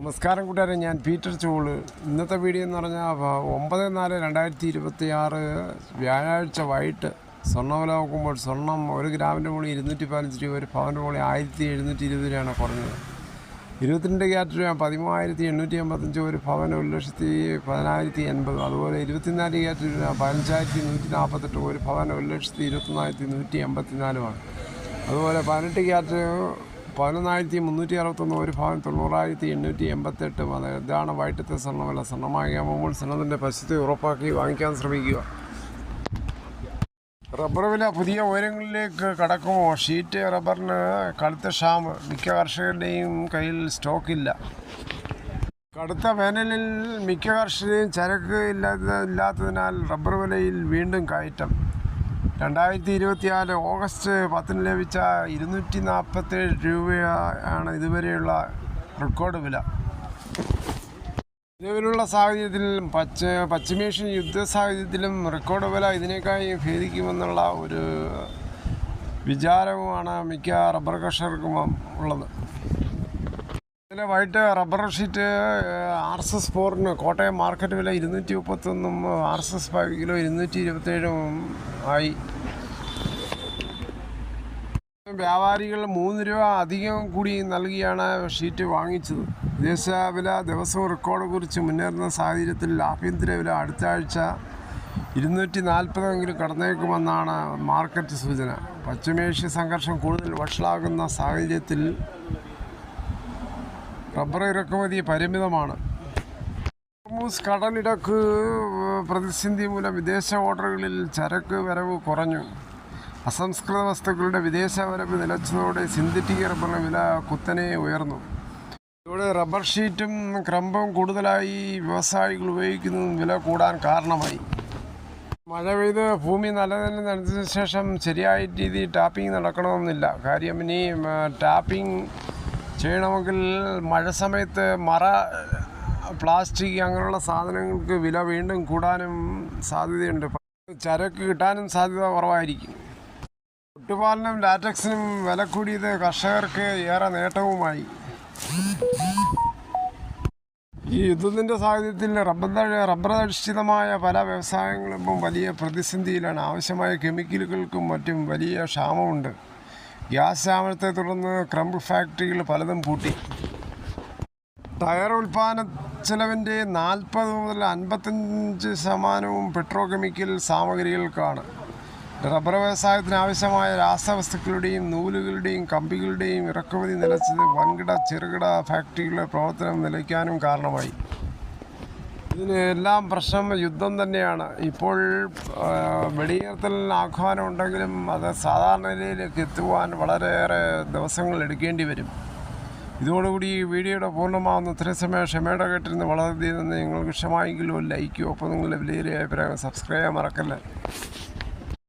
നമസ്കാരം കൂട്ടുകാരെ, ഞാൻ പീറ്റർ ചോള്. ഇന്നത്തെ വീഡിയോ എന്ന് പറഞ്ഞാൽ 9/4/2026 വ്യാഴാഴ്ച വൈകിട്ട് സ്വർണ്ണവില നോക്കുമ്പോൾ സ്വർണ്ണം 1 ഗ്രാമിൻ്റെ മുകളിൽ 215 രൂപ, ഒരു പവൻ്റെ മുകളിൽ 1720 രൂപയാണ് കുറഞ്ഞത്. 22 ക്യാരറ്റ് രൂപ 13,885, ഒരു പവൻ 1,10,1080. അതുപോലെ 24 ക്യാരറ്റ് രൂപ 15,148, ഒരു പവൻ 1,21,184. അതുപോലെ 18 ക്യാരറ്റ് 11,361, ഒരു പവൻ 90,888. ഇതാണ് വൈകിട്ടത്തെ സ്വർണ്ണവില. സ്വർണ്ണം വാങ്ങിക്കാൻ പോകുമ്പോൾ സ്വർണ്ണത്തിൻ്റെ പരിസ്ഥിതി ഉറപ്പാക്കി വാങ്ങിക്കാൻ ശ്രമിക്കുക. റബ്ബർ വില പുതിയ ഉയരങ്ങളിലേക്ക് കടക്കുമോ? ഷീറ്റ് റബ്ബറിന് കടുത്ത ക്ഷാമം, മിക്ക കർഷകരുടെയും കയ്യിൽ സ്റ്റോക്കില്ല. കടുത്ത വേനലിൽ മിക്ക കർഷകരെയും ചരക്ക് ഇല്ലാത്തതിനാൽ റബ്ബർ വിലയിൽ വീണ്ടും കയറ്റം. 2024 ഓഗസ്റ്റ് 10 ലഭിച്ച 247 രൂപയാണ് ഇതുവരെയുള്ള റെക്കോർഡ് വില. നിലവിലുള്ള സാഹചര്യത്തിൽ പശ്ചിമേഷ്യൻ യുദ്ധ സാഹചര്യത്തിലും റെക്കോർഡ് വില ഇതിനേക്കായി ഭേദിക്കുമെന്നുള്ള ഒരു വിചാരവുമാണ് മിക്ക റബ്ബർ കർഷകർക്കും ഉള്ളത്. ഇന്നലെ വൈകിട്ട് rubber sheet RSS 4 Kottayam market വില 231, RSS 5 കിലോ 227 ആയി. വ്യാപാരികൾ 3 രൂപ അധികം കൂടി നൽകിയാണ് ഷീറ്റ് വാങ്ങിച്ചത്. വിദേശ വില ദിവസവും റെക്കോർഡ് കുറിച്ച് മുന്നേറുന്ന സാഹചര്യത്തിൽ ആഭ്യന്തര വില അടുത്ത ആഴ്ച 240 കടന്നേക്കുമെന്നാണ് മാർക്കറ്റ് സൂചന. പശ്ചിമേഷ്യ സംഘർഷം കൂടുതൽ വഷളാകുന്ന സാഹചര്യത്തിൽ റബ്ബർ ഇറക്കുമതി പരിമിതമാണ്. ഹോർമൂസ് കടലിടുക്ക് പ്രതിസന്ധി മൂലം വിദേശ ഓർഡറുകളിൽ ചരക്ക് വരവ് കുറഞ്ഞു. അസംസ്കൃത വസ്തുക്കളുടെ വിദേശ വരവ് നിലച്ചതോടെ സിന്തറ്റിക് റബ്ബറിന് വില കുത്തനെ ഉയർന്നു. ഇതോടെ റബ്ബർ ഷീറ്റും ക്രമ്പും കൂടുതലായി വ്യവസായികൾ ഉപയോഗിക്കുന്നതും വില കൂടാൻ കാരണമായി. മഴ പെയ്ത് ഭൂമി നനച്ചതിന് ശേഷം ശരിയായ രീതിയിൽ ടാപ്പിംഗ് നടക്കണമെന്നില്ല. കാര്യം ഇനി ടാപ്പിംഗ് ചെയ്യണമെങ്കിൽ മഴ സമയത്ത് മറ, പ്ലാസ്റ്റിക് അങ്ങനെയുള്ള സാധനങ്ങൾക്ക് വില വീണ്ടും കൂടാനും സാധ്യതയുണ്ട്. ചരക്ക് കിട്ടാനും സാധ്യത കുറവായിരിക്കും. ഒട്ടുപാലിനും ലാറ്റക്സിനും വില കൂടിയത് കർഷകർക്ക് ഏറെ നേട്ടവുമായി. ഈ യുദ്ധത്തിൻ്റെ സാഹചര്യത്തിൽ റബ്ബർ അധിഷ്ഠിതമായ പല വ്യവസായങ്ങളും വലിയ പ്രതിസന്ധിയിലാണ്. ആവശ്യമായ കെമിക്കലുകൾക്കും മറ്റും വലിയ ക്ഷാമമുണ്ട്. ഗ്യാസ് ക്ഷാമത്തെ തുടർന്ന് ക്രമ്പ് ഫാക്ടറികൾ പലതും പൂട്ടി. ടയർ ഉൽപ്പാദന ചെലവിൻ്റെ 40 മുതൽ 55% പെട്രോ കെമിക്കൽ സാമഗ്രികൾക്കാണ്. റബ്ബർ വ്യവസായത്തിന് ആവശ്യമായ രാസവസ്തുക്കളുടെയും നൂലുകളുടെയും കമ്പികളുടെയും ഇറക്കുമതി നിലച്ചത് വൻകിട ചെറുകിട ഫാക്ടറികളുടെ പ്രവർത്തനം നിലയ്ക്കാനും കാരണമായി. ഇതിന് എല്ലാം പ്രശ്നം യുദ്ധം തന്നെയാണ്. ഇപ്പോൾ വെടിനിർത്തൽ ആഹ്വാനം ഉണ്ടെങ്കിലും അത് സാധാരണ നിലയിലേക്ക് എത്തുവാൻ വളരെയേറെ ദിവസങ്ങൾ എടുക്കേണ്ടി വരും. ഇതോടുകൂടി ഈ വീഡിയോയുടെ പൂർണ്ണമാകുന്ന ഇത്രയും സമയം ക്ഷമയുടെ കേട്ടിരുന്ന് വളരെയധികം നിങ്ങൾക്ക് ഇഷ്ടമായെങ്കിലും ലൈക്കോ, ഒപ്പം നിങ്ങളുടെ വിലയേറിയ അഭിപ്രായം സബ്സ്ക്രൈബ് ചെയ്യാൻ മറക്കല്ലേ.